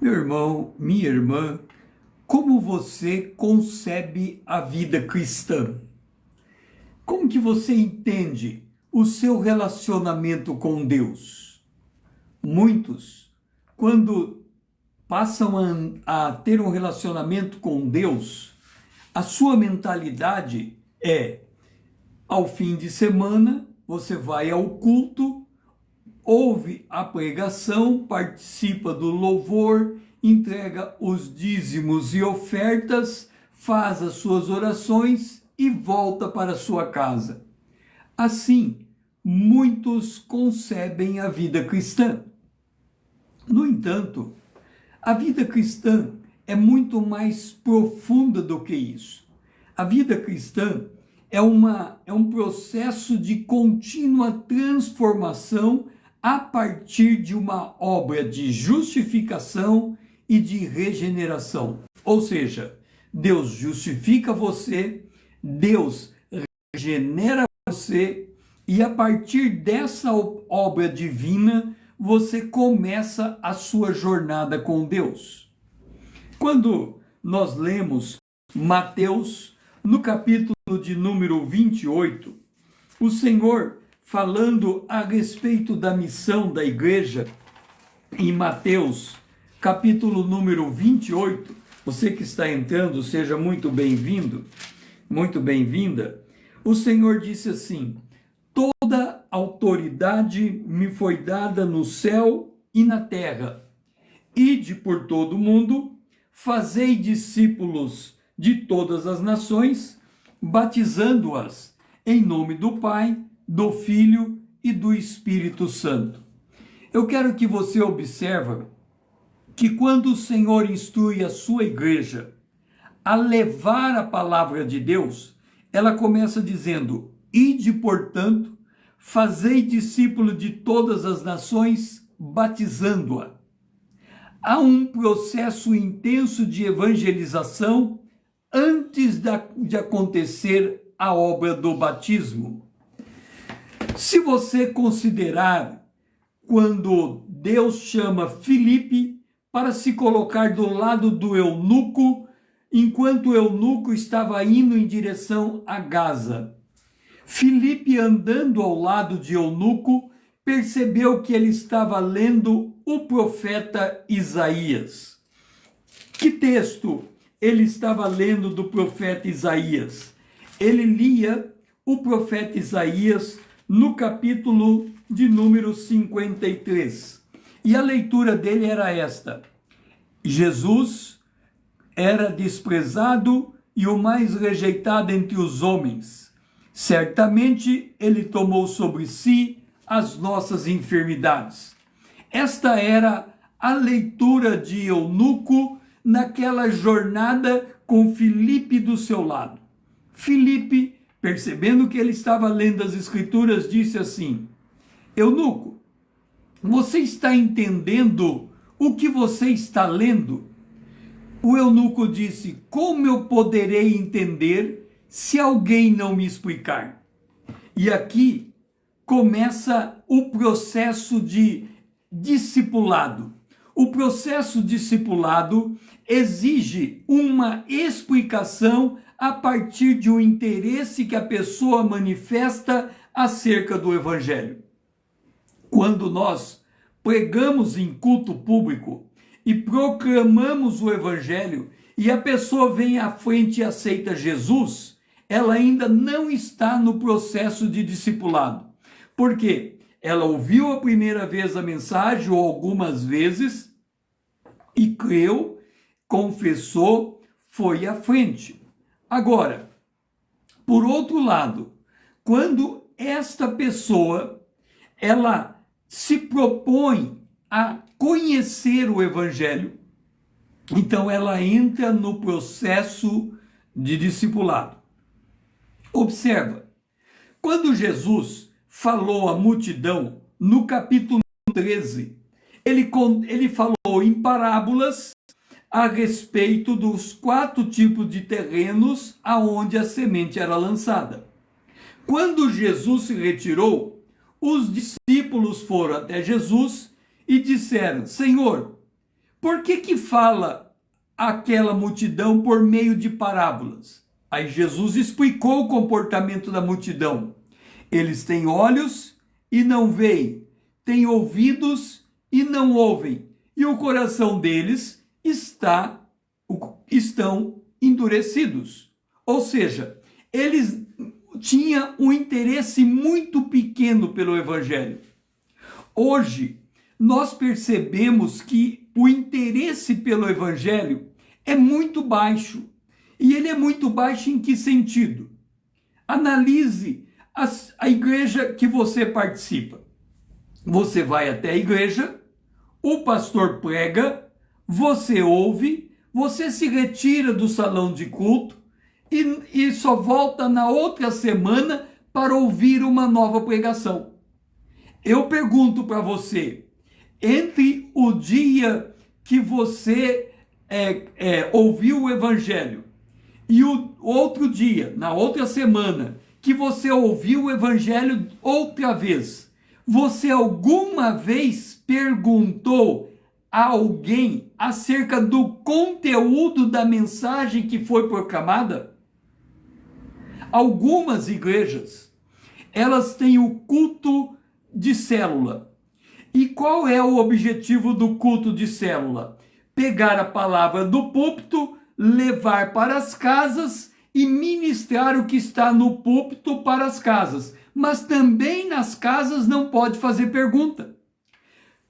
Meu irmão, minha irmã, como você concebe a vida cristã? Como que você entende o seu relacionamento com Deus? Muitos, quando passam a ter um relacionamento com Deus, a sua mentalidade é, ao fim de semana, você vai ao culto, ouve a pregação, participa do louvor, entrega os dízimos e ofertas, faz as suas orações e volta para sua casa. Assim, muitos concebem a vida cristã. No entanto, a vida cristã é muito mais profunda do que isso. A vida cristã é um processo de contínua transformação a partir de uma obra de justificação e de regeneração. Ou seja, Deus justifica você, Deus regenera você, e a partir dessa obra divina, você começa a sua jornada com Deus. Quando nós lemos Mateus, no capítulo de número 28, o Senhor, falando a respeito da missão da igreja, em Mateus, capítulo número 28, você que está entrando, seja muito bem-vindo, muito bem-vinda. O Senhor disse assim: toda autoridade me foi dada no céu e na terra. Ide por todo o mundo, fazei discípulos de todas as nações, batizando-as em nome do Pai, do Filho e do Espírito Santo. Eu quero que você observe que quando o Senhor instrui a sua igreja a levar a palavra de Deus, ela começa dizendo: ide, portanto, fazei discípulo de todas as nações, batizando-a. Há um processo intenso de evangelização antes de acontecer a obra do batismo. Se você considerar quando Deus chama Filipe para se colocar do lado do eunuco, enquanto o eunuco estava indo em direção a Gaza. Filipe, andando ao lado de eunuco, percebeu que ele estava lendo o profeta Isaías. Que texto ele estava lendo do profeta Isaías? Ele lia o profeta Isaías no capítulo de número 53. E a leitura dele era esta: Jesus era desprezado e o mais rejeitado entre os homens. Certamente ele tomou sobre si as nossas enfermidades. Esta era a leitura de eunuco naquela jornada com Filipe do seu lado. Filipe, percebendo que ele estava lendo as escrituras, disse assim: eunuco, você está entendendo o que você está lendo? O eunuco disse: como eu poderei entender se alguém não me explicar? E aqui começa o processo de discipulado. O processo discipulado exige uma explicação a partir de um interesse que a pessoa manifesta acerca do evangelho. Quando nós pregamos em culto público e proclamamos o evangelho e a pessoa vem à frente e aceita Jesus, ela ainda não está no processo de discipulado. Por quê? Ela ouviu a primeira vez a mensagem ou algumas vezes e creu, confessou, foi à frente. Agora, por outro lado, quando esta pessoa ela se propõe a conhecer o evangelho, então ela entra no processo de discipulado. Observa, quando Jesus falou à multidão no capítulo 13, ele falou em parábolas a respeito dos 4 tipos de terrenos aonde a semente era lançada. Quando Jesus se retirou, os discípulos foram até Jesus e disseram: Senhor, Por que fala aquela multidão por meio de parábolas? Aí Jesus explicou o comportamento da multidão. Eles têm olhos e não veem, têm ouvidos e não ouvem, e o coração deles estão endurecidos. Ou seja, eles tinham um interesse muito pequeno pelo Evangelho. Hoje, nós percebemos que o interesse pelo Evangelho é muito baixo. E ele é muito baixo em que sentido? Analise a igreja que você participa. Você vai até a igreja, o pastor prega, você ouve, você se retira do salão de culto e só volta na outra semana para ouvir uma nova pregação. Eu pergunto para você, entre o dia que você ouviu o Evangelho e o outro dia, na outra semana, que você ouviu o Evangelho outra vez, você alguma vez perguntou a alguém acerca do conteúdo da mensagem que foi proclamada? Algumas igrejas, elas têm o culto de célula. E qual é o objetivo do culto de célula? Pegar a palavra do púlpito, levar para as casas e ministrar o que está no púlpito para as casas. Mas também nas casas não pode fazer pergunta.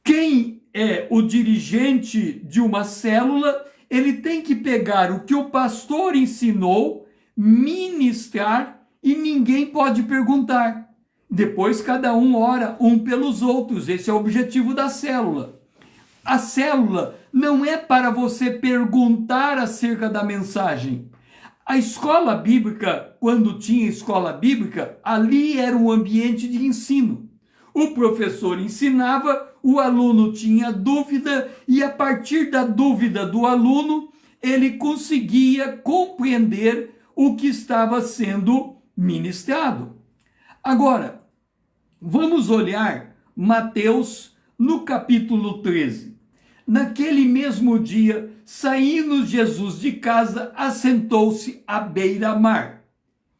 Quem é o dirigente de uma célula, ele tem que pegar o que o pastor ensinou, ministrar e ninguém pode perguntar. Depois cada um ora um pelos outros. Esse é o objetivo da célula. A célula não é para você perguntar acerca da mensagem. A escola bíblica, quando tinha escola bíblica, ali era um ambiente de ensino. O professor ensinava, o aluno tinha dúvida e a partir da dúvida do aluno, ele conseguia compreender o que estava sendo ministrado. Agora, vamos olhar Mateus no capítulo 13. Naquele mesmo dia, saindo Jesus de casa, assentou-se à beira-mar.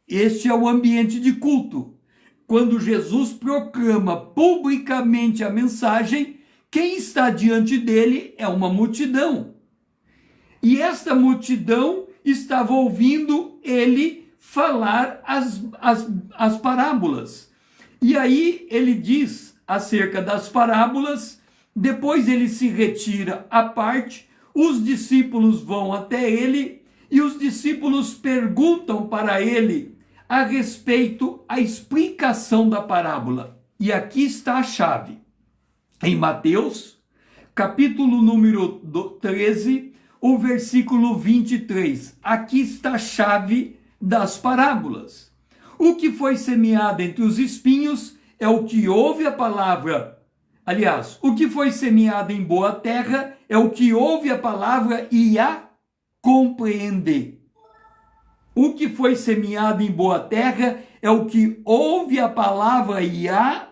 Este é o ambiente de culto. Quando Jesus proclama publicamente a mensagem, quem está diante dele é uma multidão. E esta multidão estava ouvindo ele falar as parábolas. E aí ele diz acerca das parábolas, depois ele se retira à parte, os discípulos vão até ele e os discípulos perguntam para ele a respeito a explicação da parábola. E aqui está a chave. Em Mateus, capítulo número 13, o versículo 23. Aqui está a chave das parábolas. O que foi semeado entre os espinhos é o que ouve a palavra. Aliás, o que foi semeado em boa terra é o que ouve a palavra e a compreende. O que foi semeado em boa terra é o que ouve a palavra e a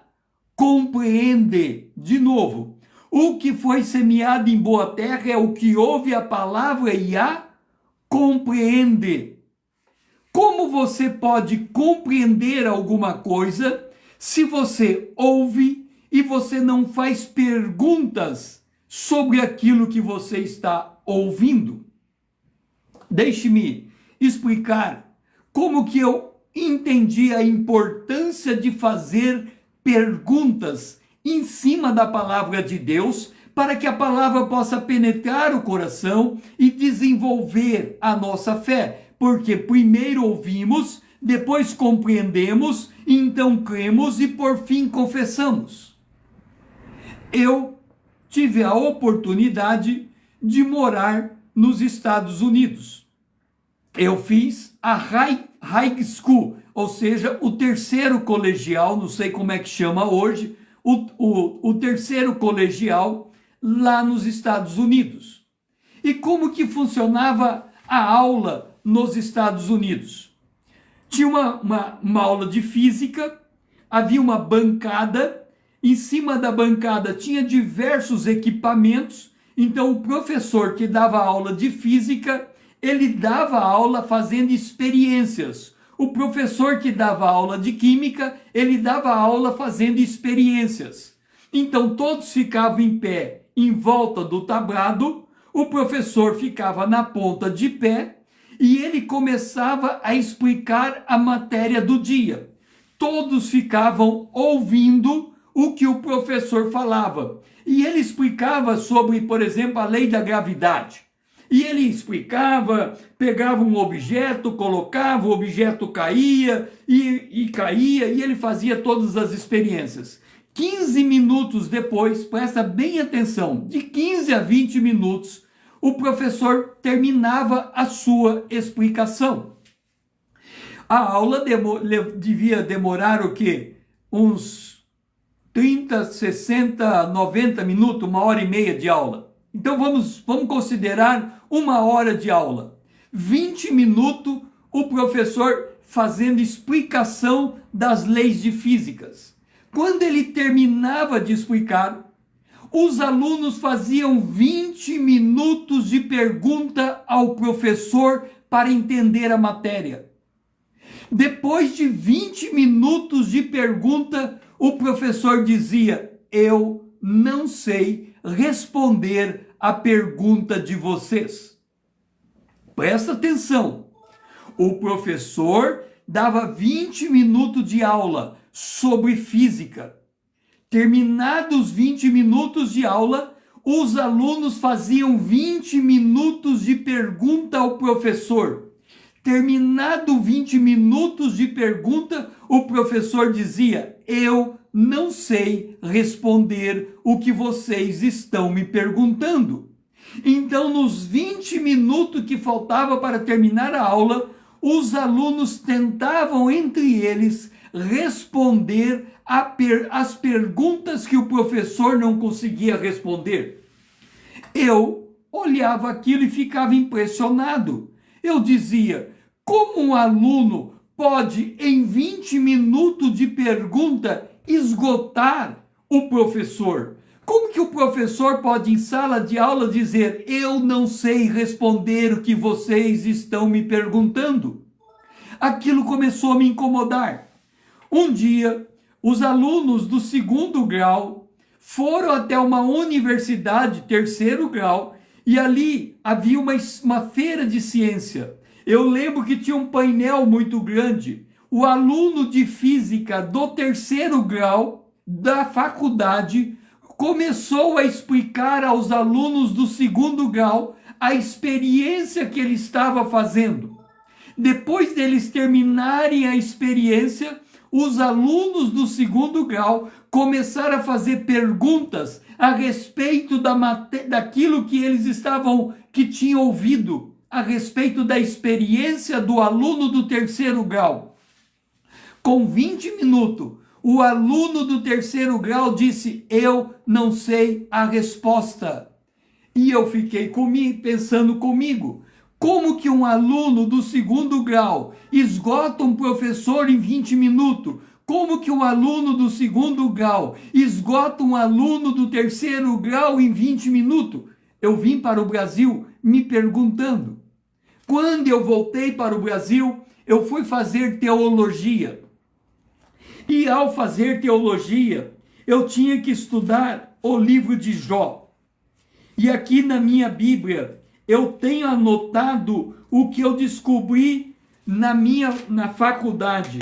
compreende. De novo, o que foi semeado em boa terra é o que ouve a palavra e a compreende. Como você pode compreender alguma coisa se você ouve e você não faz perguntas sobre aquilo que você está ouvindo? Deixe-me explicar como que eu entendi a importância de fazer perguntas em cima da palavra de Deus, para que a palavra possa penetrar o coração e desenvolver a nossa fé. Porque primeiro ouvimos, depois compreendemos, então cremos e por fim confessamos. Eu tive a oportunidade de morar nos Estados Unidos. Eu fiz a high school, ou seja, o terceiro colegial, não sei como é que chama hoje, o terceiro colegial lá nos Estados Unidos. E como que funcionava a aula nos Estados Unidos? Tinha uma aula de física, havia uma bancada, em cima da bancada tinha diversos equipamentos, Então, o professor que dava aula de física, ele dava aula fazendo experiências. O professor que dava aula de química, ele dava aula fazendo experiências. Então, todos ficavam em pé em volta do tablado, o professor ficava na ponta de pé e ele começava a explicar a matéria do dia. Todos ficavam ouvindo o que o professor falava. E ele explicava sobre, por exemplo, a lei da gravidade. E ele explicava, pegava um objeto, colocava, o objeto caía e caía, e ele fazia todas as experiências. 15 minutos depois, presta bem atenção, de 15 a 20 minutos, o professor terminava a sua explicação. A aula devia demorar o quê? Uns 30, 60, 90 minutos, 1h30 de aula. Então vamos considerar 1 hora de aula. 20 minutos o professor fazendo explicação das leis de físicas. Quando ele terminava de explicar, os alunos faziam 20 minutos de pergunta ao professor para entender a matéria. Depois de 20 minutos de pergunta, o professor dizia: eu não sei responder a pergunta de vocês. Presta atenção. O professor dava 20 minutos de aula sobre física. Terminados 20 minutos de aula, os alunos faziam 20 minutos de pergunta ao professor. Terminado 20 minutos de pergunta, o professor dizia: eu não sei responder o que vocês estão me perguntando. Então, nos 20 minutos que faltava para terminar a aula, os alunos tentavam entre eles responder as perguntas que o professor não conseguia responder. Eu olhava aquilo e ficava impressionado. Eu dizia: como um aluno pode, em 20 minutos de pergunta, esgotar o professor? Como que o professor pode, em sala de aula, dizer: eu não sei responder o que vocês estão me perguntando? Aquilo começou a me incomodar. Um dia, os alunos do 2º grau foram até uma universidade, 3º grau, e ali havia uma feira de ciência. Eu lembro que tinha um painel muito grande. O aluno de física do 3º grau da faculdade começou a explicar aos alunos do 2º grau a experiência que ele estava fazendo. Depois deles terminarem a experiência, os alunos do 2º grau começaram a fazer perguntas a respeito daquilo que que tinham ouvido, a respeito da experiência do aluno do 3º grau. Com 20 minutos, o aluno do 3º grau disse: eu não sei a resposta. E eu fiquei pensando comigo: como que um aluno do 2º grau esgota um professor em 20 minutos? Como que um aluno do 2º grau esgota um aluno do 3º grau em 20 minutos? Eu vim para o Brasil me perguntando. Quando eu voltei para o Brasil, eu fui fazer teologia. E ao fazer teologia, eu tinha que estudar o livro de Jó. E aqui na minha Bíblia, eu tenho anotado o que eu descobri na faculdade.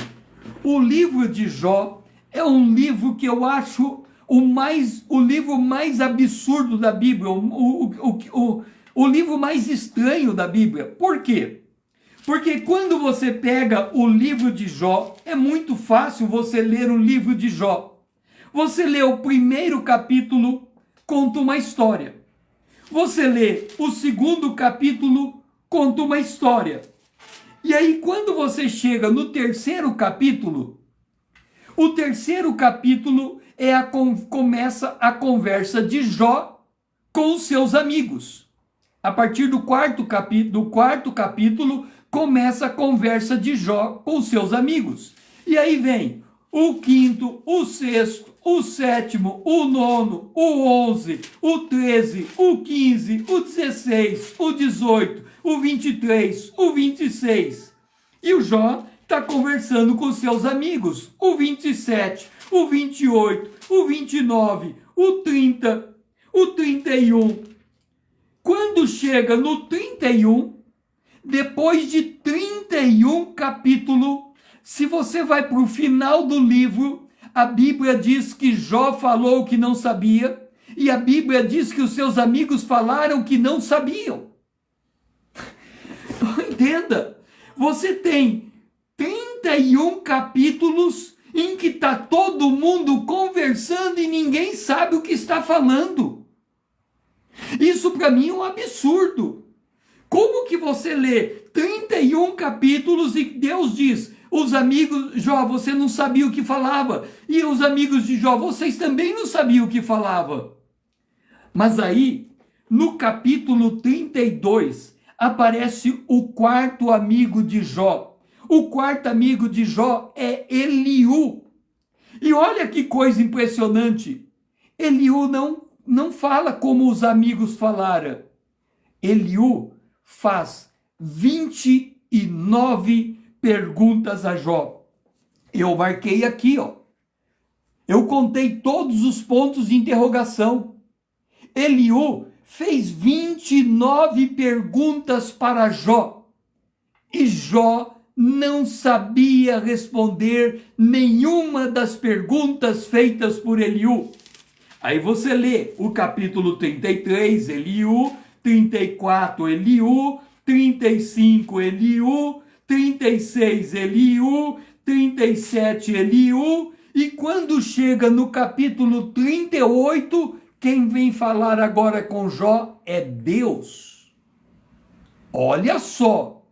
O livro de Jó é um livro que eu acho o livro mais absurdo da Bíblia, o livro mais estranho da Bíblia. Por quê? Porque quando você pega o livro de Jó, é muito fácil você ler o livro de Jó. Você lê o 1º capítulo, conta uma história. Você lê o 2º capítulo, conta uma história. E aí, quando você chega no 3º capítulo, o 3º capítulo começa a conversa de Jó com os seus amigos. A partir do 4º capítulo, começa a conversa de Jó com os seus amigos. E aí vem o 5º, o 6º, o 7º, o 9º, o 11, o 13, o 15, o 16, o 18, o 23, o 26. E o Jó está conversando com seus amigos, o 27, o 28, o 29, o 30, o 31. Quando chega no 31, depois de 31 capítulos, se você vai para o final do livro, a Bíblia diz que Jó falou o que não sabia, e a Bíblia diz que os seus amigos falaram que não sabiam. Entenda, você tem 31 capítulos em que está todo mundo conversando e ninguém sabe o que está falando. Isso para mim é um absurdo. Como que você lê 31 capítulos e Deus diz, os amigos, Jó, você não sabia o que falava. E os amigos de Jó, vocês também não sabiam o que falava. Mas aí, no capítulo 32, aparece o quarto amigo de Jó. O quarto amigo de Jó é Eliú. E olha que coisa impressionante. Eliú não fala como os amigos falaram. Eliú faz 29 perguntas a Jó. Eu marquei aqui, ó. Eu contei todos os pontos de interrogação. Eliú fez 29 perguntas para Jó. E Jó não sabia responder nenhuma das perguntas feitas por Eliú. Aí você lê o capítulo 33, Eliú, 34, Eliú, 35, Eliú, 36, Eliú, 37, Eliú, e quando chega no capítulo 38, quem vem falar agora com Jó é Deus. Olha só,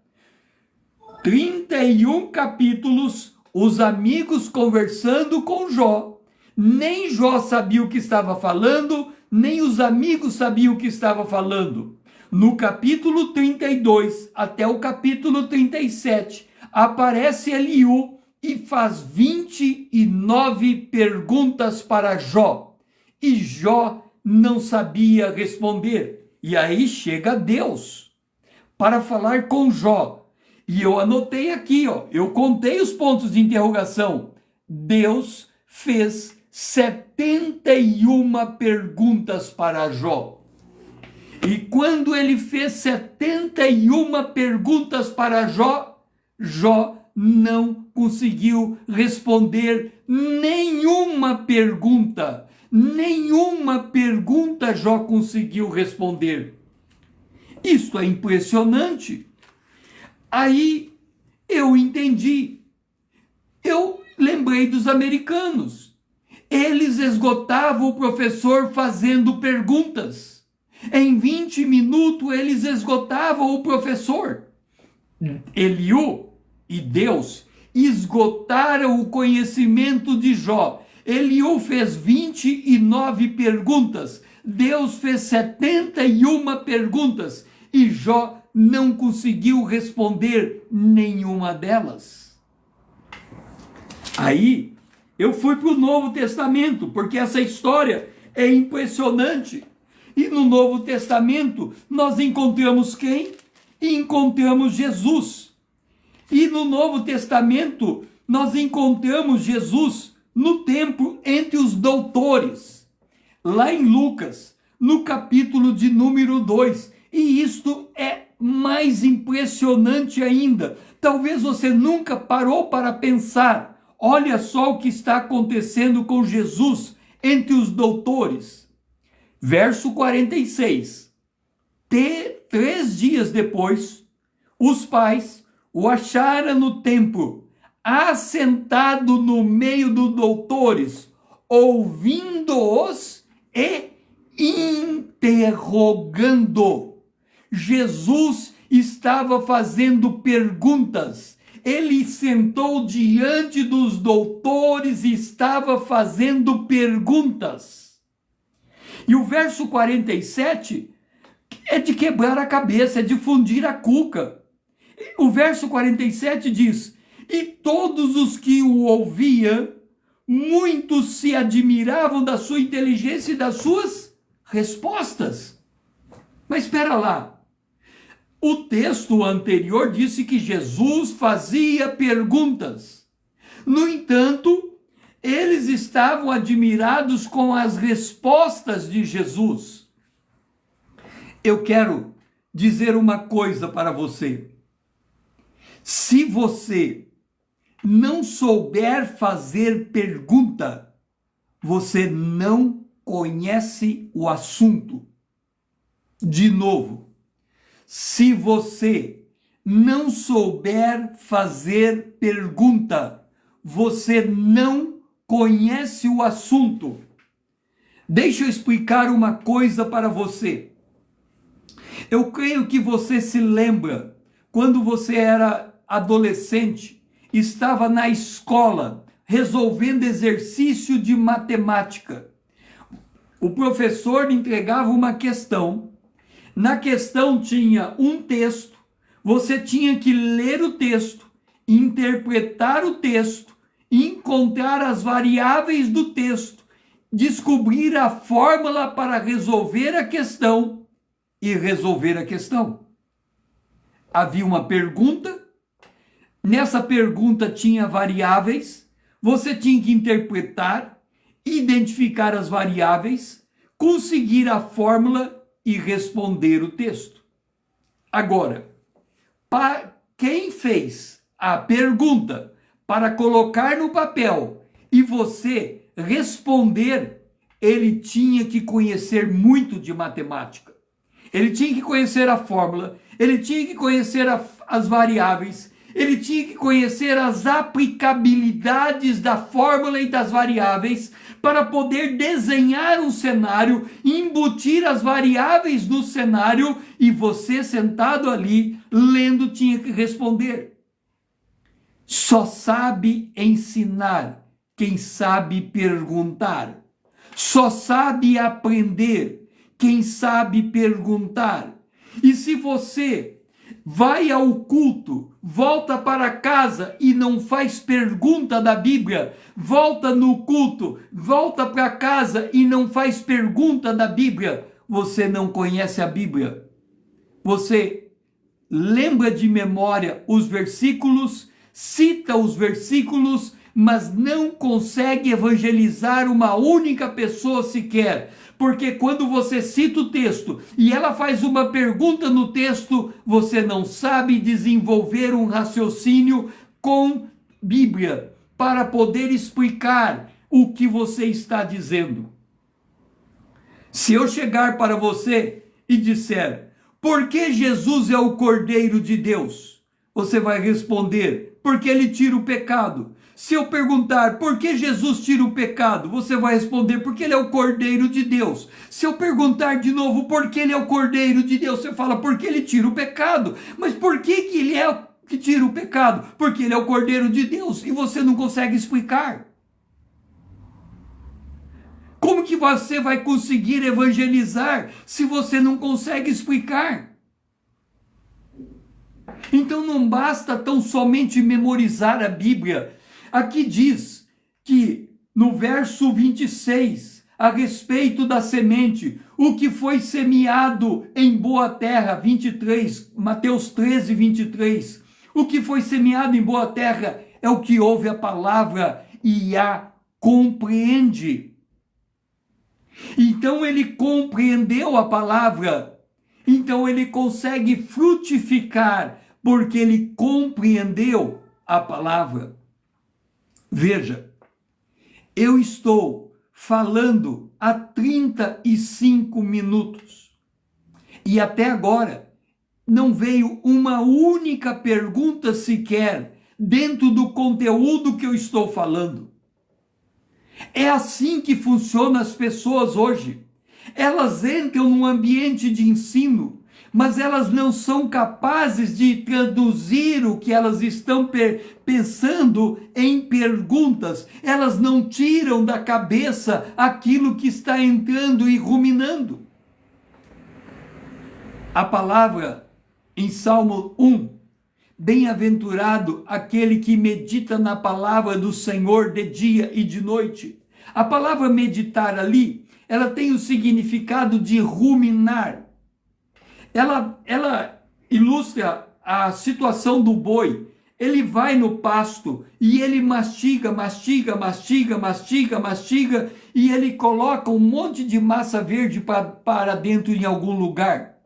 31 capítulos, os amigos conversando com Jó. Nem Jó sabia o que estava falando, nem os amigos sabiam o que estava falando. No capítulo 32 até o capítulo 37, aparece Eliú e faz 29 perguntas para Jó. E Jó não sabia responder. E aí chega Deus para falar com Jó. E eu anotei aqui, ó, eu contei os pontos de interrogação. Deus fez 71 perguntas para Jó. E quando ele fez 71 perguntas para Jó, Jó não conseguiu responder nenhuma pergunta. Nenhuma pergunta Jó conseguiu responder. Isso é impressionante. Aí eu entendi. Eu lembrei dos americanos. Eles esgotavam o professor fazendo perguntas. Em 20 minutos eles esgotavam o professor. Eliú e Deus esgotaram o conhecimento de Jó. Eliú fez 29 perguntas. Deus fez 71 perguntas. E Jó não conseguiu responder nenhuma delas. Aí eu fui para o Novo Testamento, porque essa história é impressionante. E no Novo Testamento nós encontramos quem? Encontramos Jesus. E no Novo Testamento nós encontramos Jesus no templo entre os doutores. Lá em Lucas, no capítulo de número 2. E isto é mais impressionante ainda. Talvez você nunca parou para pensar. Olha só o que está acontecendo com Jesus entre os doutores. Verso 46. 3 dias depois, os pais o acharam no templo, assentado no meio dos doutores, ouvindo-os e interrogando. Jesus estava fazendo perguntas. Ele sentou diante dos doutores e estava fazendo perguntas. E o verso 47 é de quebrar a cabeça, é de fundir a cuca. O verso 47 diz: e todos os que o ouviam muitos se admiravam da sua inteligência e das suas respostas. Mas espera lá. O texto anterior disse que Jesus fazia perguntas. No entanto, eles estavam admirados com as respostas de Jesus. Eu quero dizer uma coisa para você. Se você não souber fazer pergunta, você não conhece o assunto. De novo, se você não souber fazer pergunta, você não conhece o assunto. Deixa eu explicar uma coisa para você. Eu creio que você se lembra, quando você era adolescente, estava na escola resolvendo exercício de matemática. O professor entregava uma questão. Na questão tinha um texto, você tinha que ler o texto, interpretar o texto, encontrar as variáveis do texto, descobrir a fórmula para resolver a questão e resolver a questão. Havia uma pergunta, nessa pergunta tinha variáveis, você tinha que interpretar, identificar as variáveis, conseguir a fórmula e responder o texto. Agora, quem fez a pergunta para colocar no papel e você responder, ele tinha que conhecer muito de matemática. Ele tinha que conhecer a fórmula, ele tinha que conhecer as variáveis, ele tinha que conhecer as aplicabilidades da fórmula e das variáveis para poder desenhar um cenário, embutir as variáveis no cenário e você sentado ali, lendo, tinha que responder. Só sabe ensinar quem sabe perguntar. Só sabe aprender quem sabe perguntar. E se você vai ao culto, volta para casa e não faz pergunta da Bíblia, volta no culto, volta para casa e não faz pergunta da Bíblia, você não conhece a Bíblia. Você lembra de memória os versículos, cita os versículos, mas não consegue evangelizar uma única pessoa sequer. Porque quando você cita o texto e ela faz uma pergunta no texto, você não sabe desenvolver um raciocínio com Bíblia para poder explicar o que você está dizendo. Se eu chegar para você e disser, por que Jesus é o Cordeiro de Deus? Você vai responder, porque ele tira o pecado. Se eu perguntar por que Jesus tira o pecado, você vai responder porque ele é o Cordeiro de Deus. Se eu perguntar de novo por que ele é o Cordeiro de Deus, você fala porque ele tira o pecado. Mas por que ele é o que tira o pecado? Porque ele é o Cordeiro de Deus e você não consegue explicar. Como que você vai conseguir evangelizar se você não consegue explicar? Então não basta tão somente memorizar a Bíblia. Aqui diz que no verso 26, a respeito da semente, o que foi semeado em boa terra, 23, Mateus 13, 23. O que foi semeado em boa terra é o que ouve a palavra e a compreende. Então ele compreendeu a palavra, então ele consegue frutificar, porque ele compreendeu a palavra. Veja, eu estou falando há 35 minutos e até agora não veio uma única pergunta sequer dentro do conteúdo que eu estou falando. É assim que funcionam as pessoas hoje. Elas entram num ambiente de ensino, mas elas não são capazes de traduzir o que elas estão pensando em perguntas. Elas não tiram da cabeça aquilo que está entrando e ruminando. A palavra em Salmo 1, bem-aventurado aquele que medita na palavra do Senhor de dia e de noite. A palavra meditar ali, ela tem o significado de ruminar. Ela ilustra a situação do boi. Ele vai no pasto e ele mastiga, e ele coloca um monte de massa verde para dentro em algum lugar.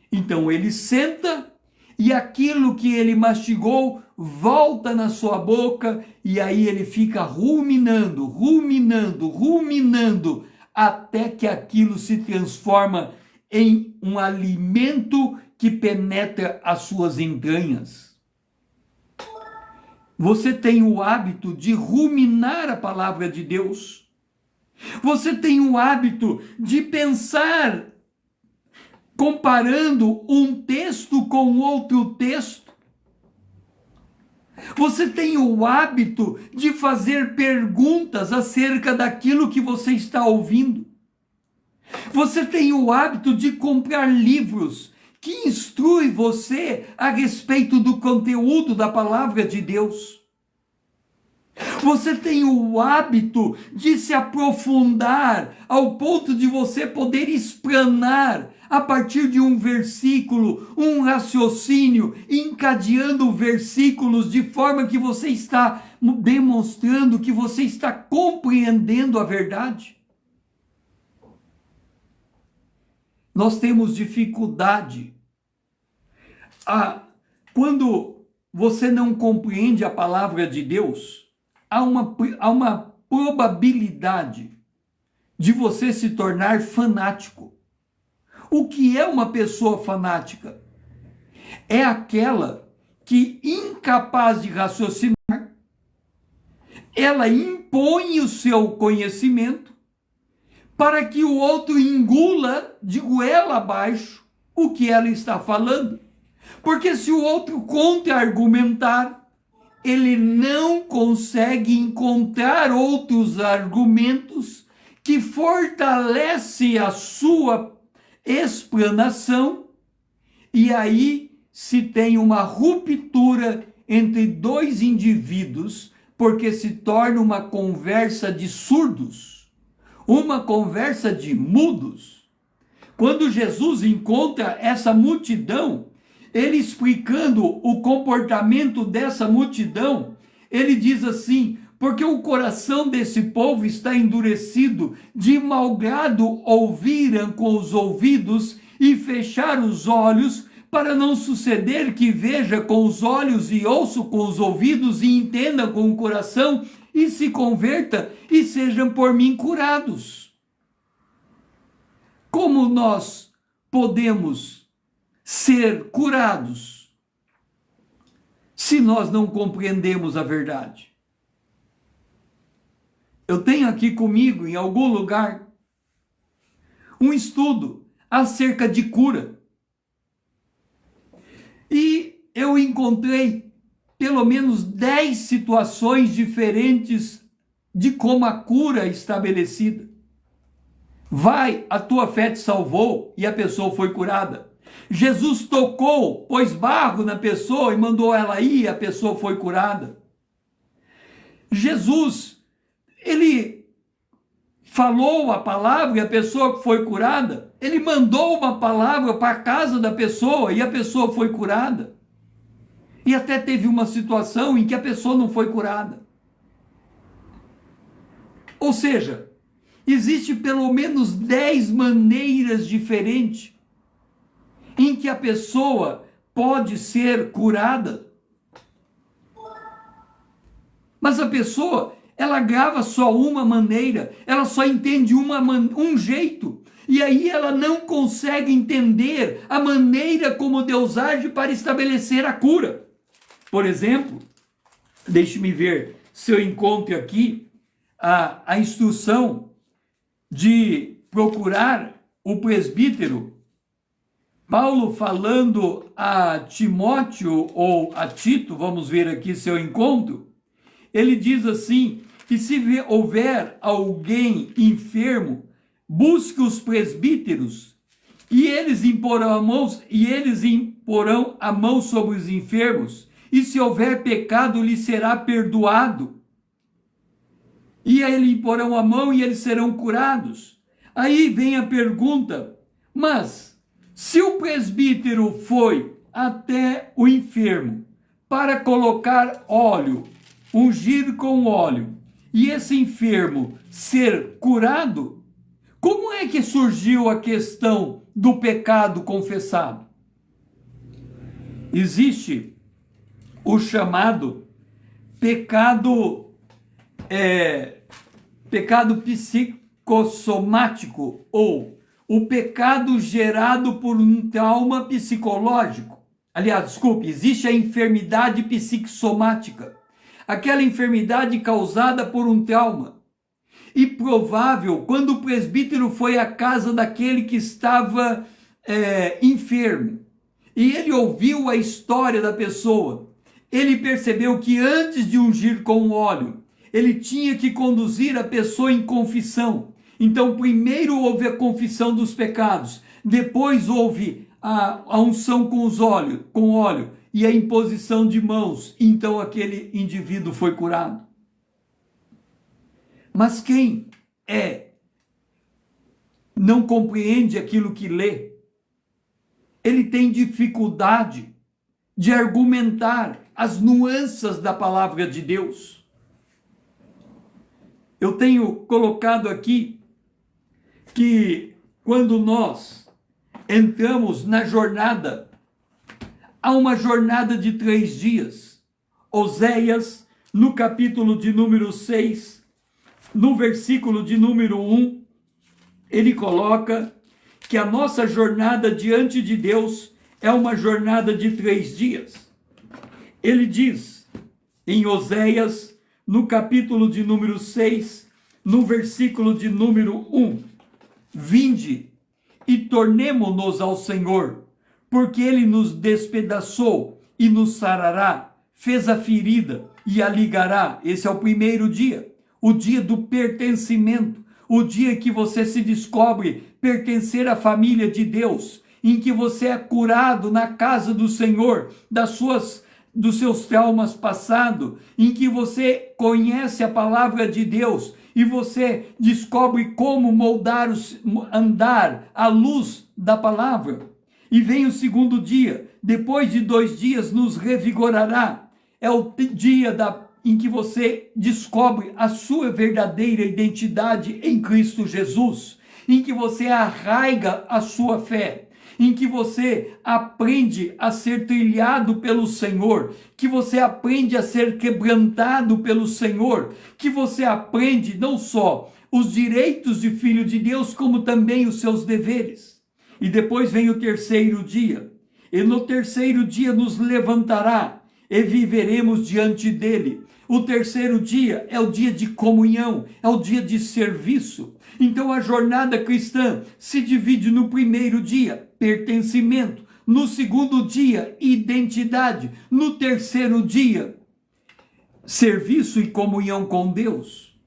Então ele senta e aquilo que ele mastigou volta na sua boca e aí ele fica ruminando, até que aquilo se transforma em um alimento que penetra as suas entranhas. Você tem o hábito de ruminar a palavra de Deus. Você tem o hábito de pensar, comparando um texto com outro texto. Você tem o hábito de fazer perguntas acerca daquilo que você está ouvindo. Você tem o hábito de comprar livros que instrui você a respeito do conteúdo da palavra de Deus. Você tem o hábito de se aprofundar ao ponto de você poder explanar a partir de um versículo, um raciocínio, encadeando versículos de forma que você está demonstrando que você está compreendendo a verdade. Nós temos dificuldade. Quando você não compreende a palavra de Deus, há uma probabilidade de você se tornar fanático. O que é uma pessoa fanática? É aquela que, incapaz de raciocinar, ela impõe o seu conhecimento para que o outro engula de goela abaixo o que ela está falando. Porque se o outro contra-argumentar, ele não consegue encontrar outros argumentos que fortalecem a sua explanação, e aí se tem uma ruptura entre dois indivíduos, porque se torna uma conversa de surdos, uma conversa de mudos. Quando Jesus encontra essa multidão, ele explicando o comportamento dessa multidão, ele diz assim: porque o coração desse povo está endurecido, de malgrado ouviram com os ouvidos e fechar os olhos, para não suceder que veja com os olhos e ouça com os ouvidos e entenda com o coração e se converta e sejam por mim curados. Como nós podemos ser curados se nós não compreendemos a verdade? Eu tenho aqui comigo, em algum lugar, um estudo acerca de cura. E eu encontrei pelo menos 10 situações diferentes de como a cura é estabelecida. Vai, a tua fé te salvou, e a pessoa foi curada. Jesus tocou, pôs barro na pessoa e mandou ela ir, e a pessoa foi curada. Jesus, ele falou a palavra e a pessoa foi curada. Ele mandou uma palavra para a casa da pessoa e a pessoa foi curada. E até teve uma situação em que a pessoa não foi curada. Ou seja, existe pelo menos 10 maneiras diferentes em que a pessoa pode ser curada. Mas a pessoa, ela grava só uma maneira, ela só entende um jeito. E aí ela não consegue entender a maneira como Deus age para estabelecer a cura. Por exemplo, deixe-me ver se eu encontro aqui a instrução de procurar o presbítero. Paulo falando a Timóteo ou a Tito, vamos ver aqui se eu encontro, ele diz assim, que se houver alguém enfermo, busque os presbíteros, e eles imporão a mão sobre os enfermos, e se houver pecado, lhe será perdoado. E aí lhe porão a mão e eles serão curados. Aí vem a pergunta, mas se o presbítero foi até o enfermo para colocar óleo, ungir com óleo, e esse enfermo ser curado, como é que surgiu a questão do pecado confessado? Existe o chamado pecado psicossomático, ou o pecado gerado por um trauma psicológico. Aliás, desculpe, existe a enfermidade psicossomática, aquela enfermidade causada por um trauma. E provável, quando o presbítero foi à casa daquele que estava enfermo, e ele ouviu a história da pessoa, ele percebeu que antes de ungir com óleo, ele tinha que conduzir a pessoa em confissão. Então, primeiro houve a confissão dos pecados, depois houve a unção com óleo e a imposição de mãos. Então, aquele indivíduo foi curado. Mas quem não compreende aquilo que lê, ele tem dificuldade de argumentar as nuances da palavra de Deus. Eu tenho colocado aqui que quando nós entramos na jornada, há uma jornada de 3 dias. Oséias, no capítulo de número 6, no versículo de número 1, ele coloca que a nossa jornada diante de Deus é uma jornada de 3 dias. Ele diz em Oséias, no capítulo de número 6, no versículo de número 1, vinde e tornemo-nos ao Senhor, porque ele nos despedaçou e nos sarará, fez a ferida e a ligará. Esse é o primeiro dia, o dia do pertencimento, o dia que você se descobre pertencer à família de Deus, em que você é curado na casa do Senhor, dos seus traumas passados, em que você conhece a palavra de Deus e você descobre como andar à luz da palavra. E vem o segundo dia, depois de 2 dias nos revigorará. É o dia em que você descobre a sua verdadeira identidade em Cristo Jesus, em que você arraiga a sua fé, em que você aprende a ser trilhado pelo Senhor, que você aprende a ser quebrantado pelo Senhor, que você aprende não só os direitos de filho de Deus, como também os seus deveres. E depois vem o 3º dia, e no 3º dia nos levantará, e viveremos diante dele. O 3º dia é o dia de comunhão, é o dia de serviço. Então a jornada cristã se divide no 1º dia, pertencimento, no 2º dia, identidade, no 3º dia, serviço e comunhão com Deus.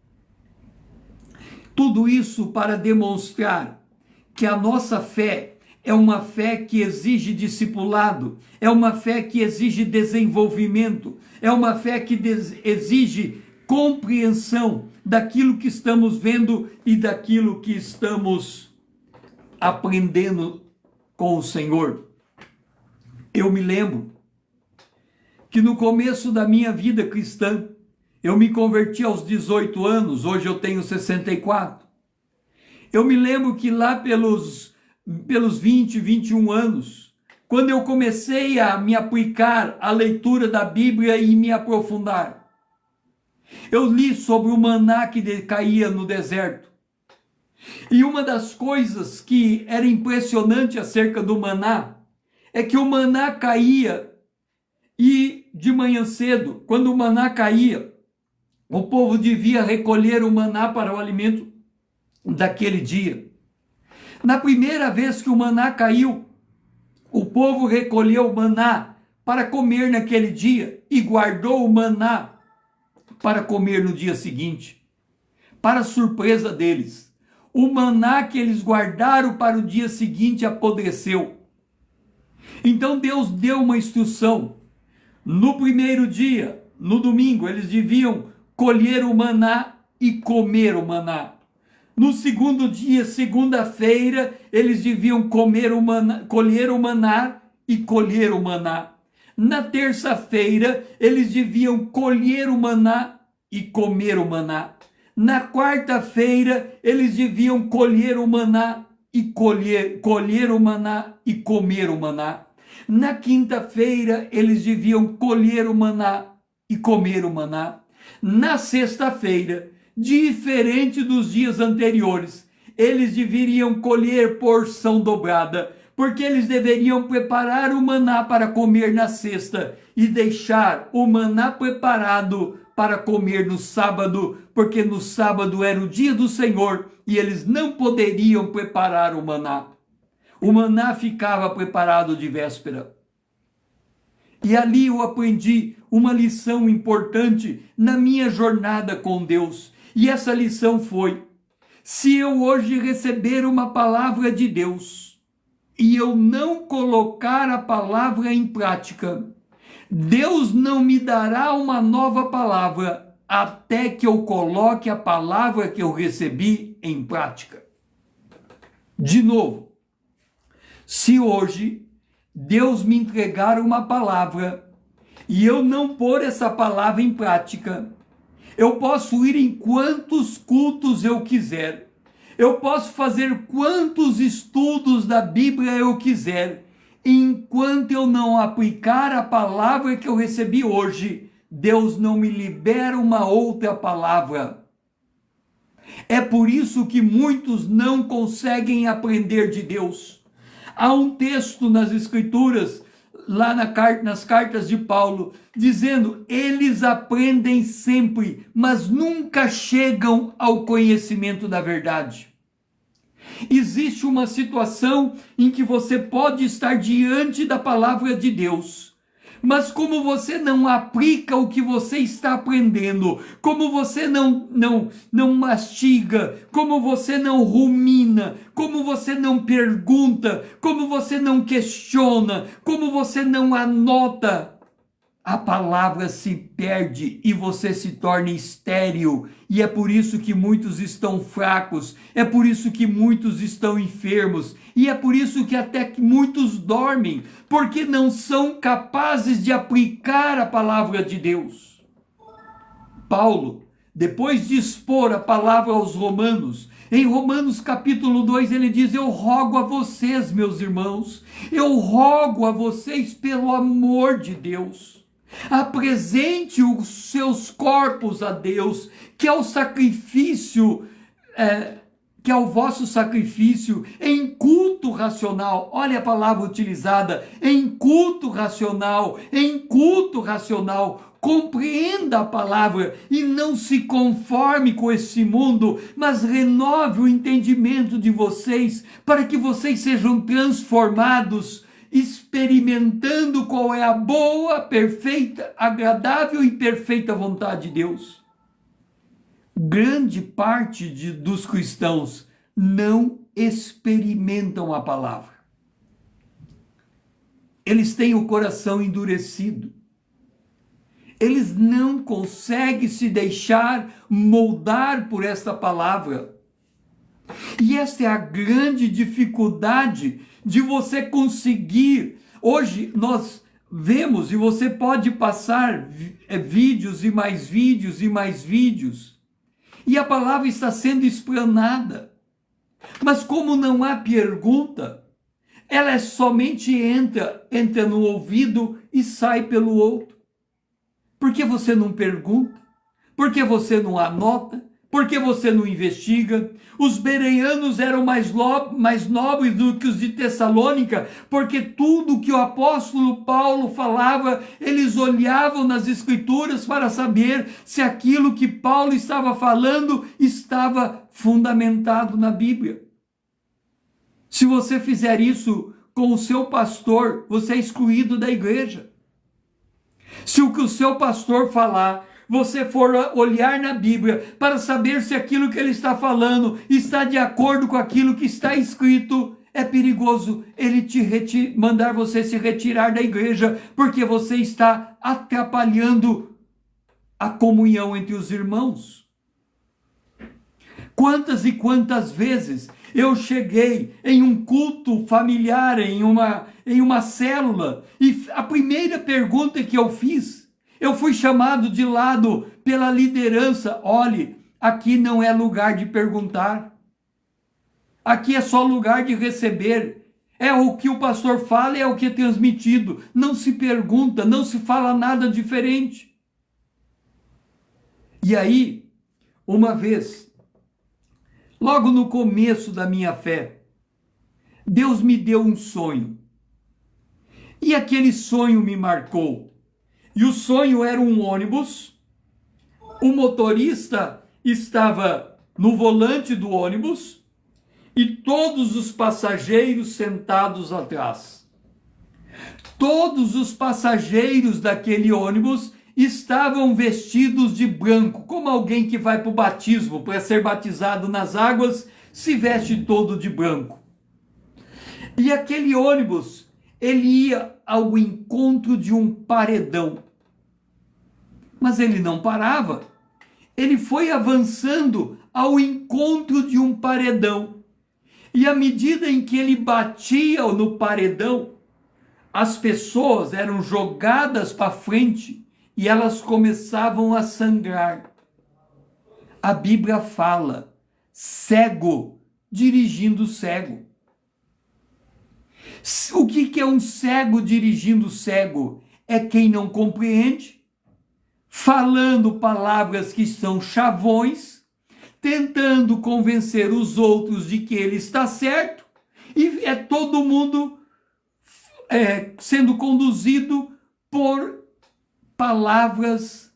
Tudo isso para demonstrar que a nossa fé é uma fé que exige discipulado, é uma fé que exige desenvolvimento, é uma fé que exige compreensão daquilo que estamos vendo e daquilo que estamos aprendendo com o Senhor. Eu me lembro que no começo da minha vida cristã, eu me converti aos 18 anos, hoje eu tenho 64. Eu me lembro que lá pelos 20, 21 anos, quando eu comecei a me aplicar à leitura da Bíblia e me aprofundar, eu li sobre o maná que caía no deserto. E uma das coisas que era impressionante acerca do maná é que o maná caía e de manhã cedo, quando o maná caía, o povo devia recolher o maná para o alimento daquele dia. Na primeira vez que o maná caiu, o povo recolheu o maná para comer naquele dia e guardou o maná para comer no dia seguinte. Para surpresa deles, o maná que eles guardaram para o dia seguinte apodreceu. Então Deus deu uma instrução: No primeiro dia, no domingo, eles deviam colher o maná e comer o maná. No segundo dia, segunda-feira, eles deviam colher o maná e colher o maná. Na terça-feira, eles deviam colher o maná e comer o maná. Na quarta-feira, eles deviam colher o maná e colher o maná e comer o maná. Na quinta-feira, eles deviam colher o maná e comer o maná. Na sexta-feira, diferente dos dias anteriores, eles deveriam colher porção dobrada, porque eles deveriam preparar o maná para comer na sexta e deixar o maná preparado para comer no sábado, porque no sábado era o dia do Senhor e eles não poderiam preparar o maná. O maná ficava preparado de véspera. E ali eu aprendi uma lição importante na minha jornada com Deus. E essa lição foi: se eu hoje receber uma palavra de Deus e eu não colocar a palavra em prática, Deus não me dará uma nova palavra até que eu coloque a palavra que eu recebi em prática. De novo, se hoje Deus me entregar uma palavra e eu não pôr essa palavra em prática, eu posso ir em quantos cultos eu quiser, eu posso fazer quantos estudos da Bíblia eu quiser, enquanto eu não aplicar a palavra que eu recebi hoje, Deus não me libera uma outra palavra. É por isso que muitos não conseguem aprender de Deus. Há um texto nas Escrituras, lá nas cartas de Paulo, dizendo: eles aprendem sempre, mas nunca chegam ao conhecimento da verdade. Existe uma situação em que você pode estar diante da palavra de Deus, mas como você não aplica o que você está aprendendo, como você não mastiga, como você não rumina, como você não pergunta, como você não questiona, como você não anota, a palavra se perde e você se torna estéril. E é por isso que muitos estão fracos, é por isso que muitos estão enfermos, e é por isso que até que muitos dormem, porque não são capazes de aplicar a palavra de Deus. Paulo, depois de expor a palavra aos romanos, em Romanos capítulo 2 ele diz: eu rogo a vocês, meus irmãos, eu rogo a vocês pelo amor de Deus, apresente os seus corpos a Deus, que é o sacrifício, que é o vosso sacrifício, em culto racional. Olha a palavra utilizada: em culto racional, em culto racional. Compreenda a palavra e não se conforme com esse mundo, mas renove o entendimento de vocês, para que vocês sejam transformados, experimentando qual é a boa, perfeita, agradável e perfeita vontade de Deus. Grande parte dos cristãos não experimentam a palavra. Eles têm o coração endurecido. Eles não conseguem se deixar moldar por esta palavra. E esta é a grande dificuldade de você conseguir. Hoje nós vemos, e você pode passar vídeos e mais vídeos e mais vídeos, e a palavra está sendo explanada. Mas como não há pergunta, ela somente entra no ouvido e sai pelo outro. Por que você não pergunta? Por que você não anota? Por que você não investiga? Os bereanos eram mais nobres do que os de Tessalônica, porque tudo que o apóstolo Paulo falava, eles olhavam nas Escrituras para saber se aquilo que Paulo estava falando estava fundamentado na Bíblia. Se você fizer isso com o seu pastor, você é excluído da igreja. Se o que o seu pastor falar, você for olhar na Bíblia para saber se aquilo que ele está falando está de acordo com aquilo que está escrito, é perigoso ele mandar você se retirar da igreja, porque você está atrapalhando a comunhão entre os irmãos. Quantas e quantas vezes eu cheguei em um culto familiar, em uma célula, e a primeira pergunta que eu fiz, eu fui chamado de lado pela liderança: olhe, aqui não é lugar de perguntar, aqui é só lugar de receber, é o que o pastor fala, é o que é transmitido, não se pergunta, não se fala nada diferente. E aí, uma vez, logo no começo da minha fé, Deus me deu um sonho. E aquele sonho me marcou. E o sonho era um ônibus. O motorista estava no volante do ônibus e todos os passageiros sentados atrás. Todos os passageiros daquele ônibus estavam vestidos de branco, como alguém que vai para o batismo, para ser batizado nas águas, se veste todo de branco. E aquele ônibus, ele ia ao encontro de um paredão. Mas ele não parava. Ele foi avançando ao encontro de um paredão. E à medida em que ele batia no paredão, as pessoas eram jogadas para frente e elas começavam a sangrar. A Bíblia fala: cego dirigindo cego. O que é um cego dirigindo cego? É quem não compreende, falando palavras que são chavões, tentando convencer os outros de que ele está certo, e é todo mundo sendo conduzido por palavras,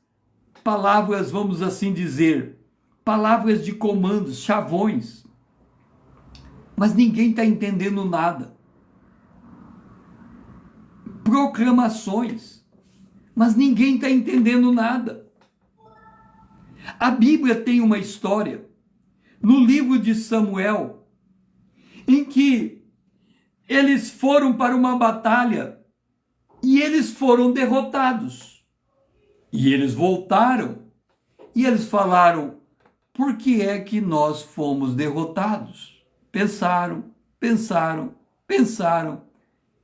vamos assim dizer, palavras de comandos, chavões. Mas ninguém está entendendo nada. Proclamações, mas ninguém está entendendo nada. A Bíblia tem uma história, no livro de Samuel, em que eles foram para uma batalha e eles foram derrotados. E eles voltaram e eles falaram: por que é que nós fomos derrotados? Pensaram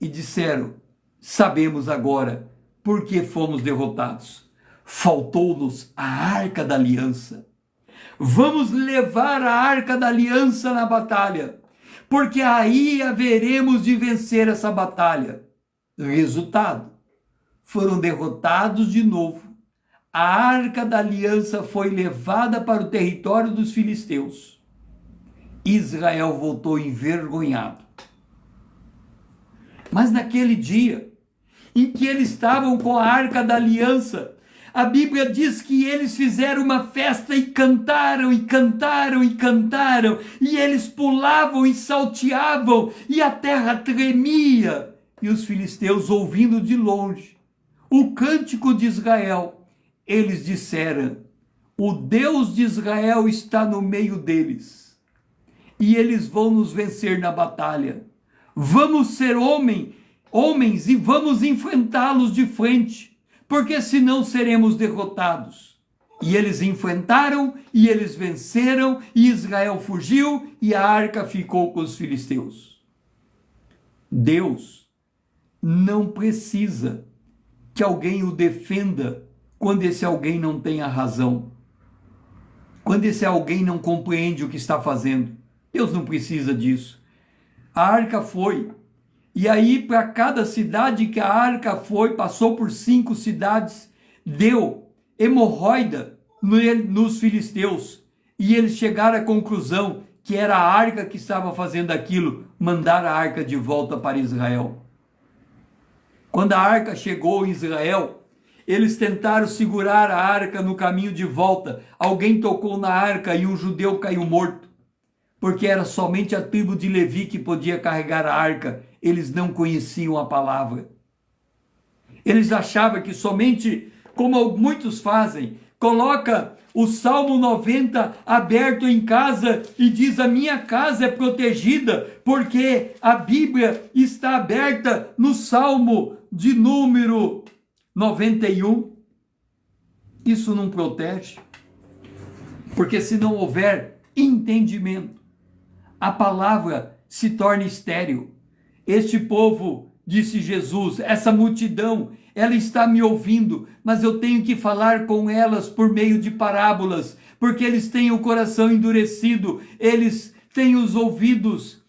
e disseram: sabemos agora por que fomos derrotados. Faltou-nos a Arca da Aliança. Vamos levar a Arca da Aliança na batalha, porque aí haveremos de vencer essa batalha. Resultado: foram derrotados de novo. A Arca da Aliança foi levada para o território dos filisteus. Israel voltou envergonhado. Mas naquele dia em que eles estavam com a Arca da Aliança, a Bíblia diz que eles fizeram uma festa e cantaram, e eles pulavam e salteavam, e a terra tremia. E os filisteus, ouvindo de longe o cântico de Israel, eles disseram: o Deus de Israel está no meio deles, e eles vão nos vencer na batalha. Vamos ser homens e vamos enfrentá-los de frente, porque senão seremos derrotados. E eles enfrentaram, e eles venceram, e Israel fugiu, e a arca ficou com os filisteus. Deus não precisa que alguém o defenda quando esse alguém não tem a razão, quando esse alguém não compreende o que está fazendo. Deus não precisa disso. A arca foi, e aí para cada cidade que a arca foi, passou por 5 cidades, deu hemorroida nos filisteus, e eles chegaram à conclusão que era a arca que estava fazendo aquilo, mandaram a arca de volta para Israel. Quando a arca chegou em Israel, eles tentaram segurar a arca no caminho de volta. Alguém tocou na arca e um judeu caiu morto, porque era somente a tribo de Levi que podia carregar a arca. Eles não conheciam a palavra. Eles achavam que somente, como muitos fazem, coloca o Salmo 90 aberto em casa e diz: a minha casa é protegida, porque a Bíblia está aberta no Salmo de número 91. Isso não protege, porque se não houver entendimento, a palavra se torna estéril. Este povo, disse Jesus, essa multidão, ela está me ouvindo, mas eu tenho que falar com elas por meio de parábolas, porque eles têm o coração endurecido, eles têm os ouvidos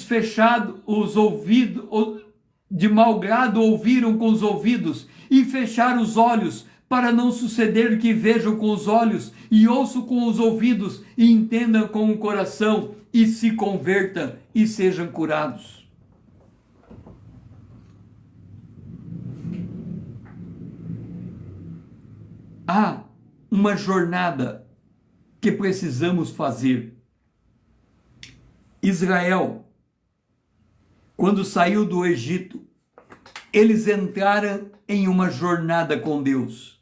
fechados, os ouvidos de mau grado ouviram com os ouvidos e fecharam os olhos, para não suceder que vejam com os olhos e ouçam com os ouvidos e entendam com o coração e se convertam e sejam curados. Há uma jornada que precisamos fazer. Israel, quando saiu do Egito, eles entraram em uma jornada com Deus.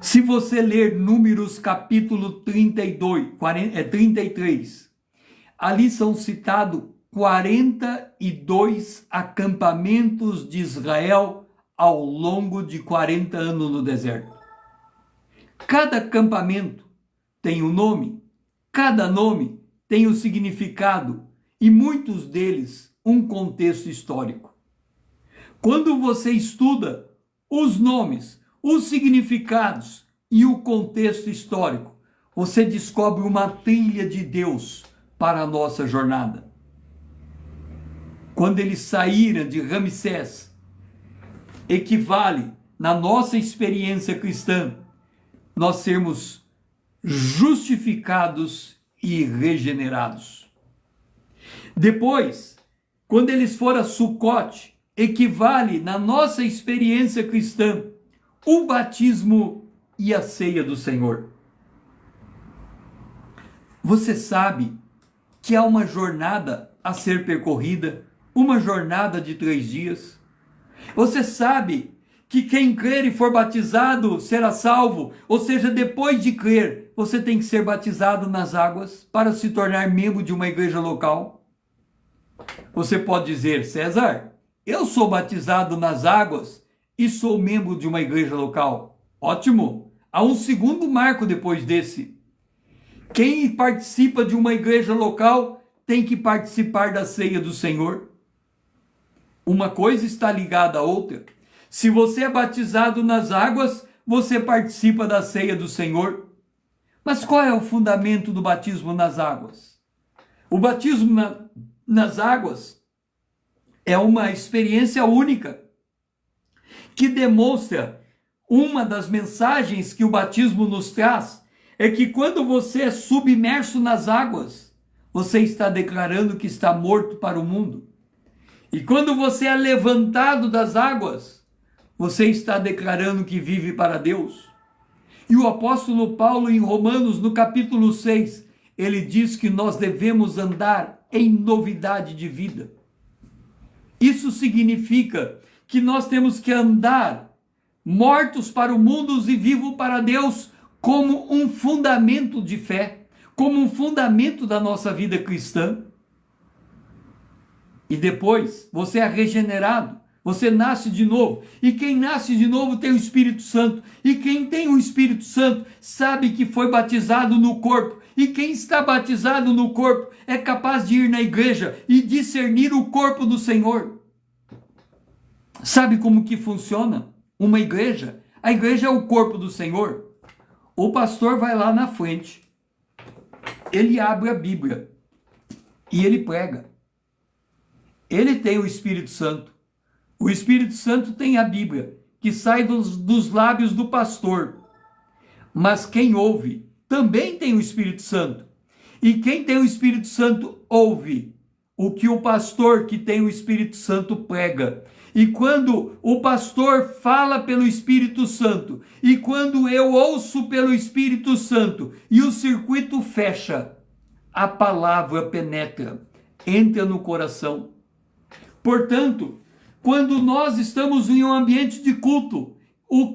Se você ler Números capítulo 33, ali são citados 42 acampamentos de Israel ao longo de 40 anos no deserto. Cada acampamento tem um nome, cada nome tem um significado e muitos deles um contexto histórico. Quando você estuda os nomes, os significados e o contexto histórico, você descobre uma trilha de Deus para a nossa jornada. Quando eles saíram de Ramsés, equivale, na nossa experiência cristã, nós sermos justificados e regenerados. Depois, quando eles foram a Sucote, equivale, na nossa experiência cristã, o batismo e a ceia do Senhor. Você sabe que há uma jornada a ser percorrida, uma jornada de 3 dias. Você sabe que quem crer e for batizado será salvo, ou seja, depois de crer, você tem que ser batizado nas águas para se tornar membro de uma igreja local. Você pode dizer: César, eu sou batizado nas águas e sou membro de uma igreja local. Ótimo! Há um segundo marco depois desse. Quem participa de uma igreja local tem que participar da ceia do Senhor. Uma coisa está ligada à outra. Se você é batizado nas águas, você participa da ceia do Senhor. Mas qual é o fundamento do batismo nas águas? O batismo nas águas é uma experiência única que demonstra uma das mensagens que o batismo nos traz, é que quando você é submerso nas águas, você está declarando que está morto para o mundo. E quando você é levantado das águas, você está declarando que vive para Deus. E o apóstolo Paulo, em Romanos, no capítulo 6, ele diz que nós devemos andar em novidade de vida. Isso significa que nós temos que andar mortos para o mundo e vivos para Deus, como um fundamento de fé, como um fundamento da nossa vida cristã. E depois você é regenerado, você nasce de novo. E quem nasce de novo tem o Espírito Santo. E quem tem o Espírito Santo sabe que foi batizado no corpo. E quem está batizado no corpo é capaz de ir na igreja e discernir o corpo do Senhor. Sabe como que funciona uma igreja? A igreja é o corpo do Senhor. O pastor vai lá na frente, ele abre a Bíblia e ele prega. Ele tem o Espírito Santo. O Espírito Santo tem a Bíblia, que sai dos lábios do pastor. Mas quem ouve também tem o Espírito Santo. E quem tem o Espírito Santo ouve o que o pastor que tem o Espírito Santo prega. E quando o pastor fala pelo Espírito Santo, e quando eu ouço pelo Espírito Santo, e o circuito fecha, a palavra penetra, entra no coração. Portanto, quando nós estamos em um ambiente de culto,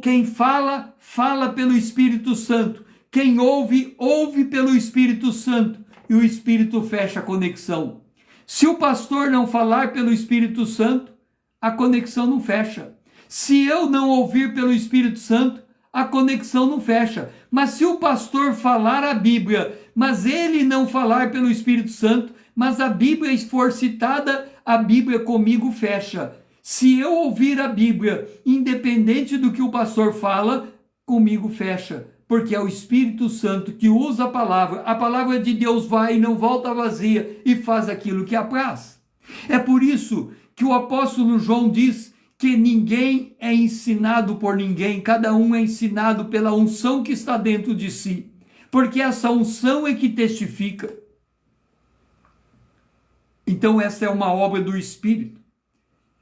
Quem fala, fala pelo Espírito Santo. Quem ouve, ouve pelo Espírito Santo. E o Espírito fecha a conexão. Se o pastor não falar pelo Espírito Santo, a conexão não fecha. Se eu não ouvir pelo Espírito Santo, a conexão não fecha. Mas se o pastor falar a Bíblia, mas ele não falar pelo Espírito Santo, mas a Bíblia for citada, a Bíblia comigo fecha. Se eu ouvir a Bíblia, independente do que o pastor fala, comigo fecha. Porque é o Espírito Santo que usa a palavra de Deus vai e não volta vazia e faz aquilo que apraz. É por isso que o apóstolo João diz que ninguém é ensinado por ninguém, cada um é ensinado pela unção que está dentro de si, porque essa unção é que testifica. Então essa é uma obra do Espírito.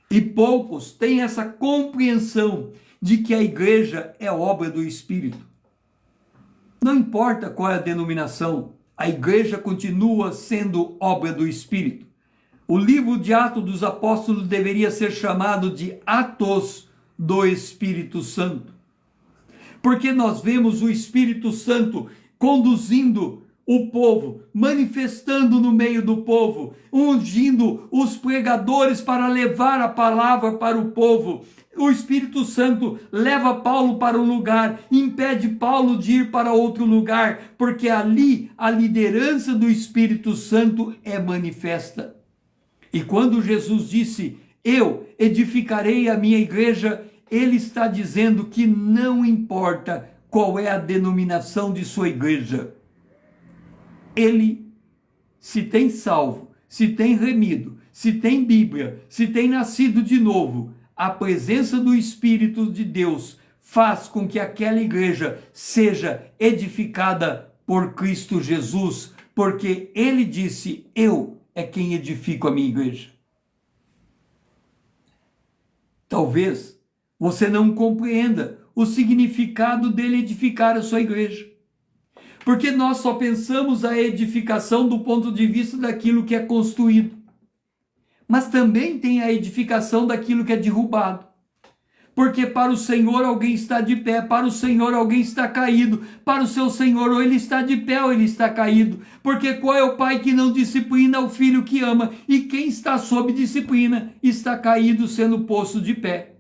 E poucos têm essa compreensão de que a igreja é obra do Espírito. Não importa qual é a denominação, a igreja continua sendo obra do Espírito. O livro de Atos dos Apóstolos deveria ser chamado de Atos do Espírito Santo. Porque nós vemos o Espírito Santo conduzindo o povo, manifestando no meio do povo, ungindo os pregadores para levar a palavra para o povo. O Espírito Santo leva Paulo para um lugar, impede Paulo de ir para outro lugar, porque ali a liderança do Espírito Santo é manifesta. E quando Jesus disse, eu edificarei a minha igreja, ele está dizendo que não importa qual é a denominação de sua igreja. Ele, se tem salvo, se tem remido, se tem Bíblia, se tem nascido de novo, a presença do Espírito de Deus faz com que aquela igreja seja edificada por Cristo Jesus, porque ele disse, eu é quem edifico a minha igreja. Talvez você não compreenda o significado dele edificar a sua igreja, porque nós só pensamos a edificação do ponto de vista daquilo que é construído. Mas também tem a edificação daquilo que é derrubado. Porque para o Senhor alguém está de pé, para o Senhor alguém está caído, para o seu Senhor ou ele está de pé ou ele está caído. Porque qual é o pai que não disciplina o filho que ama? E quem está sob disciplina está caído sendo posto de pé.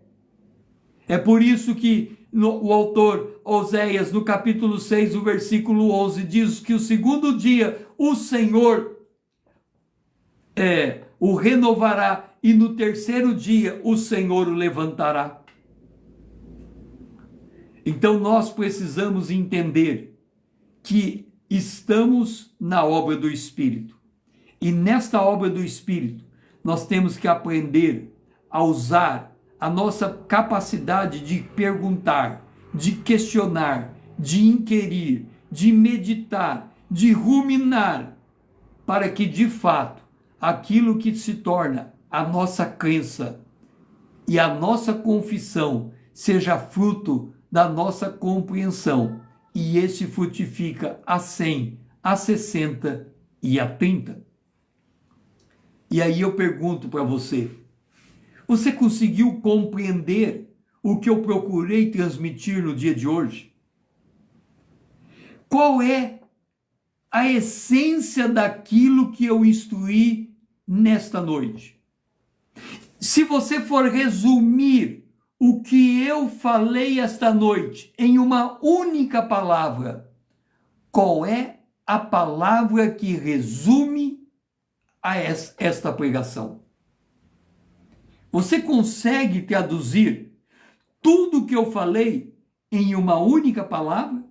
É por isso que o autor Oséias, no capítulo 6, o versículo 11, diz que o segundo dia o Senhor o renovará e no terceiro dia o Senhor o levantará. Então nós precisamos entender que estamos na obra do Espírito. E nesta obra do Espírito, nós temos que aprender a usar a nossa capacidade de perguntar, de questionar, de inquirir, de meditar, de ruminar, para que de fato aquilo que se torna a nossa crença e a nossa confissão seja fruto da nossa compreensão, e esse frutifica a 100, a 60 e a 30. E aí eu pergunto para você, você conseguiu compreender o que eu procurei transmitir no dia de hoje? Qual é a essência daquilo que eu instruí nesta noite? Se você for resumir o que eu falei esta noite em uma única palavra, qual é a palavra que resume a esta pregação? Você consegue traduzir tudo que eu falei em uma única palavra?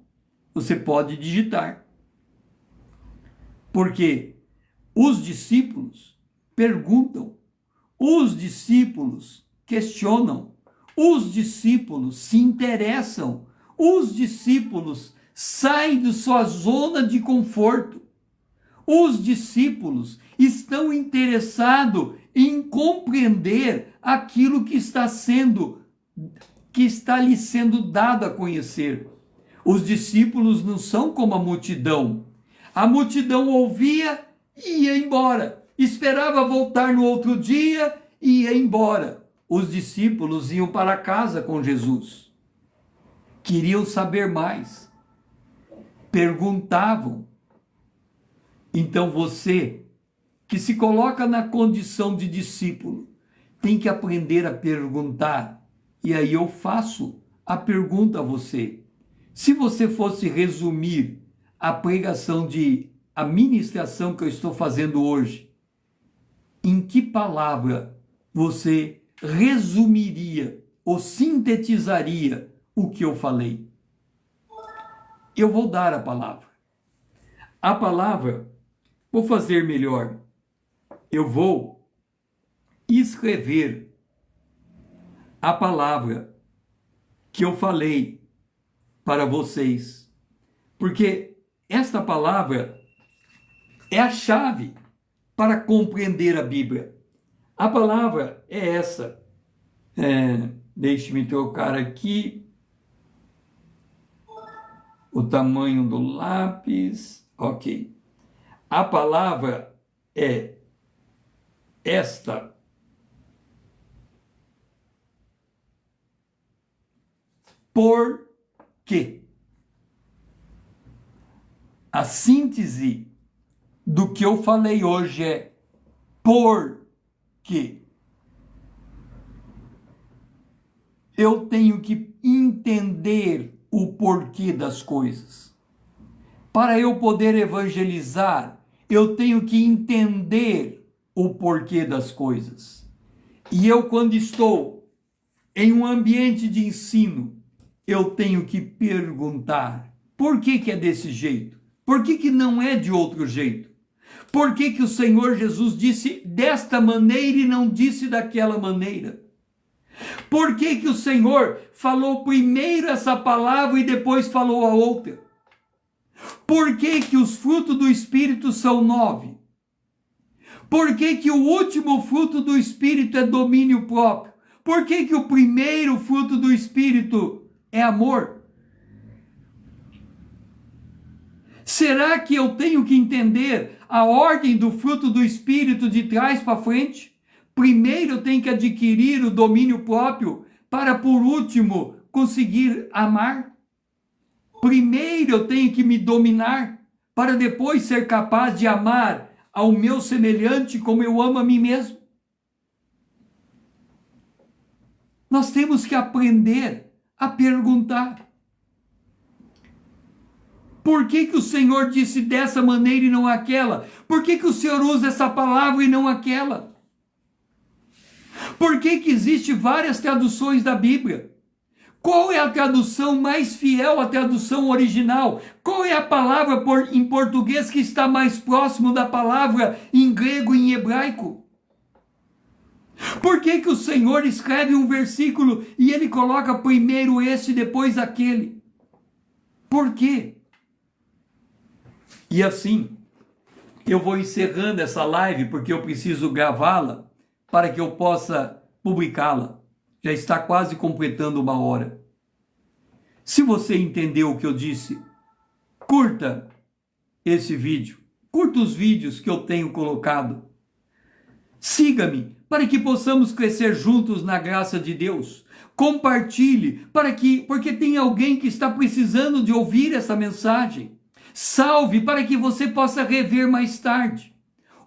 Você pode digitar. Porque os discípulos perguntam, os discípulos questionam, os discípulos se interessam, os discípulos saem de sua zona de conforto. Os discípulos estão interessados em compreender aquilo que está lhe sendo dado a conhecer. Os discípulos não são como a multidão. A multidão ouvia e ia embora. Esperava voltar no outro dia e ia embora. Os discípulos iam para casa com Jesus. queriam saber mais, perguntavam. Então você, que se coloca na condição de discípulo, tem que aprender a perguntar. E aí eu faço a pergunta a você. Se você fosse resumir a pregação a ministração que eu estou fazendo hoje, em que palavra você resumiria ou sintetizaria o que eu falei? Eu vou dar a palavra. A palavra, vou fazer melhor. Eu vou escrever a palavra que eu falei para vocês. Porque esta palavra é a chave para compreender a Bíblia. A palavra é essa. Deixe-me trocar aqui o tamanho do lápis. Ok. A palavra é esta. Por quê? A síntese do que eu falei hoje é por quê? Eu tenho que entender o porquê das coisas. Para eu poder evangelizar, eu tenho que entender o porquê das coisas. E eu, quando estou em um ambiente de ensino, eu tenho que perguntar: por que é desse jeito? Por que não é de outro jeito? Por que o Senhor Jesus disse desta maneira e não disse daquela maneira? Por que o Senhor falou primeiro essa palavra e depois falou a outra? Por que os frutos do Espírito são 9? Por que o último fruto do Espírito é domínio próprio? Por que o primeiro fruto do Espírito é amor? Será que eu tenho que entender a ordem do fruto do Espírito de trás para frente? Primeiro eu tenho que adquirir o domínio próprio para, por último, conseguir amar? Primeiro eu tenho que me dominar para depois ser capaz de amar ao meu semelhante como eu amo a mim mesmo? Nós temos que aprender a perguntar. Por que o Senhor disse dessa maneira e não aquela? Por que o Senhor usa essa palavra e não aquela? Por que existem várias traduções da Bíblia? Qual é a tradução mais fiel à tradução original? Qual é a palavra em português que está mais próximo da palavra em grego e em hebraico? Por que o Senhor escreve um versículo e ele coloca primeiro esse e depois aquele? Por quê? E assim, eu vou encerrando essa live porque eu preciso gravá-la para que eu possa publicá-la. Já está quase completando 1 hora. Se você entendeu o que eu disse, curta esse vídeo. Curta os vídeos que eu tenho colocado. Siga-me para que possamos crescer juntos na graça de Deus. Compartilhe porque tem alguém que está precisando de ouvir essa mensagem. Salve para que você possa rever mais tarde.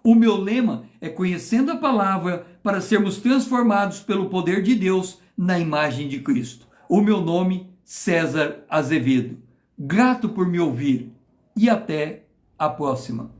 O meu lema é conhecendo a palavra para sermos transformados pelo poder de Deus na imagem de Cristo. O meu nome, César Azevedo. Grato por me ouvir e até a próxima.